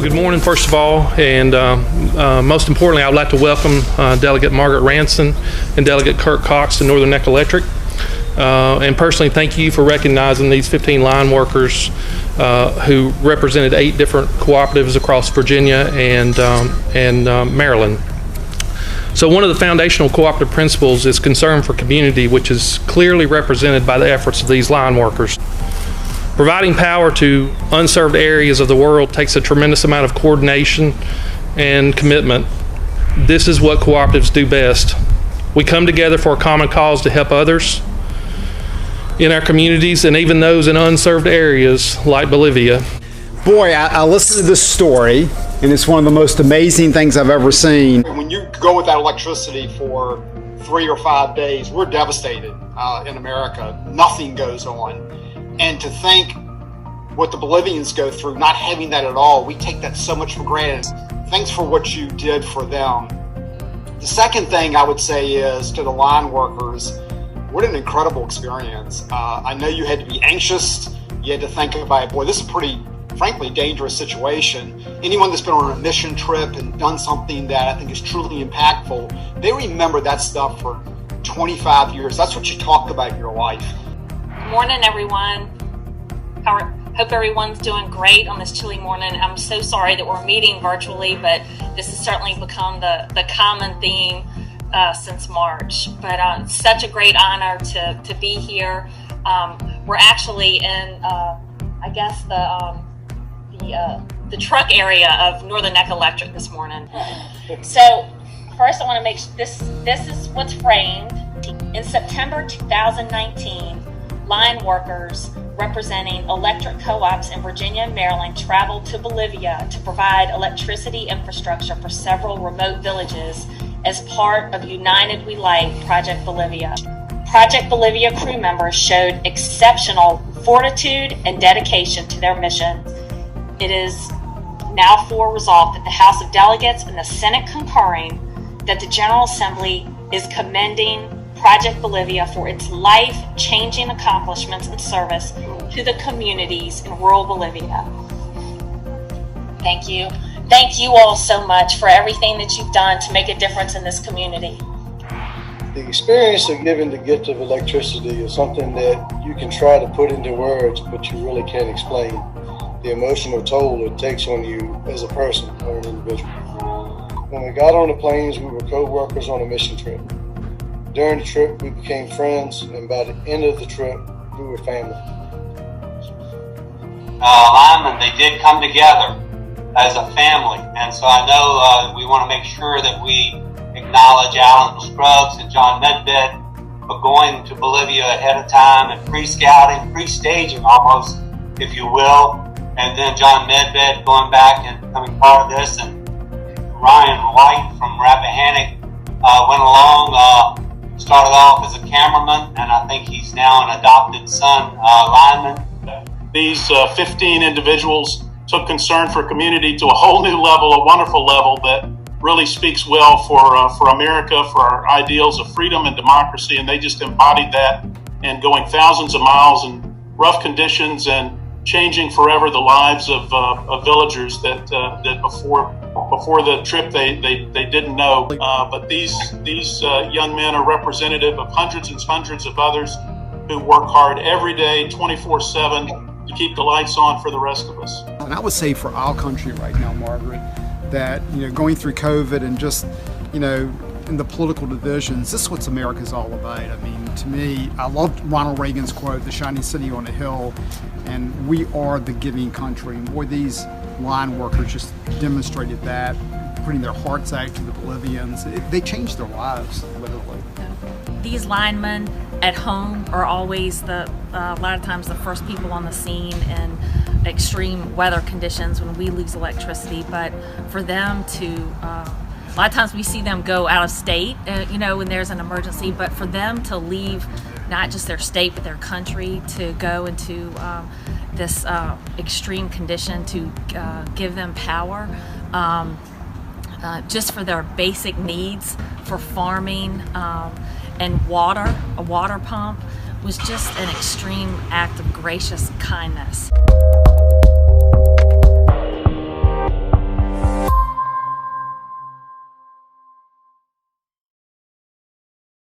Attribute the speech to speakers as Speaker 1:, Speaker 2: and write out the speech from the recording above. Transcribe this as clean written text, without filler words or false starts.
Speaker 1: good morning, first of all, and most importantly, I would like to welcome Delegate Margaret Ranson and Delegate Kirk Cox to Northern Neck Electric. And personally, thank you for recognizing these 15 line workers who represented 8 different cooperatives across Virginia and Maryland. So one of the foundational cooperative principles is concern for community, which is clearly represented by the efforts of these line workers. Providing power to unserved areas of the world takes a tremendous amount of coordination and commitment. This is what cooperatives do best. We come together for a common cause to help others in our communities and even those in unserved areas like Bolivia.
Speaker 2: Boy, I listened to this story, and it's one of the most amazing things I've ever seen.
Speaker 3: When you go without electricity for 3 or 5 days, we're devastated in America. Nothing goes on. And to think what the Bolivians go through, not having that at all, we take that so much for granted. Thanks for what you did for them. The second thing I would say is to the line workers, what an incredible experience. I know you had to be anxious. You had to think about, boy, this is a pretty, frankly, dangerous situation. Anyone that's been on a mission trip and done something that I think is truly impactful, they remember that stuff for 25 years. That's what you talk about in your life.
Speaker 4: Good morning, everyone. Hope everyone's doing great on this chilly morning. I'm so sorry that we're meeting virtually, but this has certainly become the common theme since March. But it's such a great honor to be here. We're actually in, I guess, the truck area of Northern Neck Electric this morning. So first, I want to make sure this is what's framed. In September 2019, line workers representing electric co-ops in Virginia and Maryland traveled to Bolivia to provide electricity infrastructure for several remote villages as part of United We Light Project Bolivia. Project Bolivia crew members showed exceptional fortitude and dedication to their mission. It is now resolved that the House of Delegates and the Senate concurring that the General Assembly is commending Project Bolivia for its life-changing accomplishments and service to the communities in rural Bolivia. Thank you. Thank you all so much for everything that you've done to make a difference in this community.
Speaker 5: The experience of giving the gift of electricity is something that you can try to put into words, but you really can't explain the emotional toll it takes on you as a person or an individual. When we got on the planes, we were co-workers on a mission trip. During the trip, we became friends, and by the end of the trip, we were family.
Speaker 6: Linemen, they did come together as a family, and so I know we want to make sure that we acknowledge Alan Scruggs and John Medved for going to Bolivia ahead of time and pre-scouting, pre-staging almost, if you will, and then John Medved going back and becoming part of this, and Ryan White from Rappahannock went along, started off as a cameraman, and I think he's now an adopted son lineman.
Speaker 7: These 15 individuals took concern for community to a whole new level, a wonderful level that really speaks well for America, for our ideals of freedom and democracy, and they just embodied that, and going thousands of miles in rough conditions and changing forever the lives of villagers that before the trip they didn't know. But these young men are representative of hundreds and hundreds of others who work hard every day, 24/7, to keep the lights on for the rest of us.
Speaker 2: And I would say for our country right now, Margaret, that going through COVID and just in the political divisions, this is what America's all about. I mean, to me, I love Ronald Reagan's quote, "The shining city on a hill," and we are the giving country. And boy, these line workers just demonstrated that, putting their hearts out to the Bolivians. They changed their lives, literally.
Speaker 8: These linemen at home are always a lot of times the first people on the scene in extreme weather conditions when we lose electricity. But for them to, a lot of times we see them go out of state, when there's an emergency, but for them to leave not just their state but their country to go into this extreme condition to give them power, just for their basic needs for farming and water, a water pump, was just an extreme act of gracious kindness.